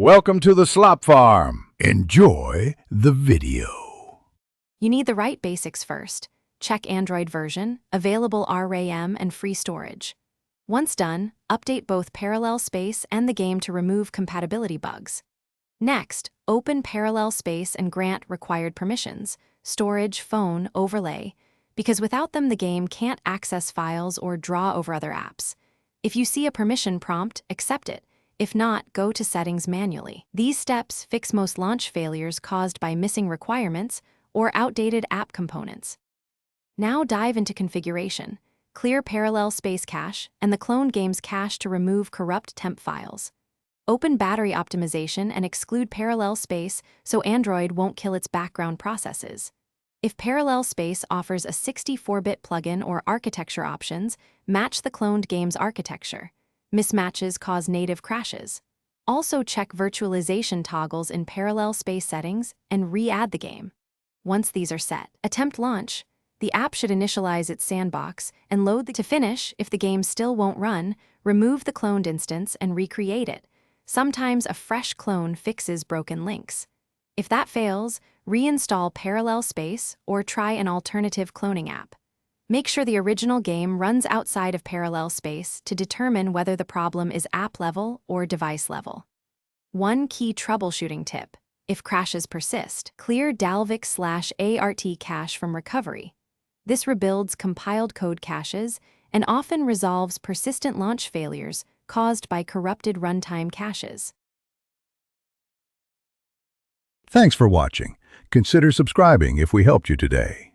Welcome to the Slop Farm. Enjoy the video. You need the right basics first. Check Android version, available RAM and free storage. Once done, update both Parallel Space and the game to remove compatibility bugs. Next, open Parallel Space and grant required permissions, storage, phone, overlay, because without them the game can't access files or draw over other apps. If you see a permission prompt, accept it. If not, go to settings manually. These steps fix most launch failures caused by missing requirements or outdated app components. Now dive into configuration. Clear Parallel Space cache and the cloned game's cache to remove corrupt temp files. Open battery optimization and exclude Parallel Space so Android won't kill its background processes. If Parallel Space offers a 64-bit plugin or architecture options, match the cloned game's architecture. Mismatches cause native crashes. Also check virtualization toggles in Parallel Space settings and re-add the game. Once these are set, attempt launch. The app should initialize its sandbox and load to finish. If the game still won't run, remove the cloned instance and recreate it. Sometimes a fresh clone fixes broken links. If that fails, reinstall Parallel Space or try an alternative cloning app. Make sure the original game runs outside of Parallel Space to determine whether the problem is app level or device level. One key troubleshooting tip: if crashes persist, clear Dalvik/ART cache from recovery. This rebuilds compiled code caches and often resolves persistent launch failures caused by corrupted runtime caches. Thanks for watching. Consider subscribing if we helped you today.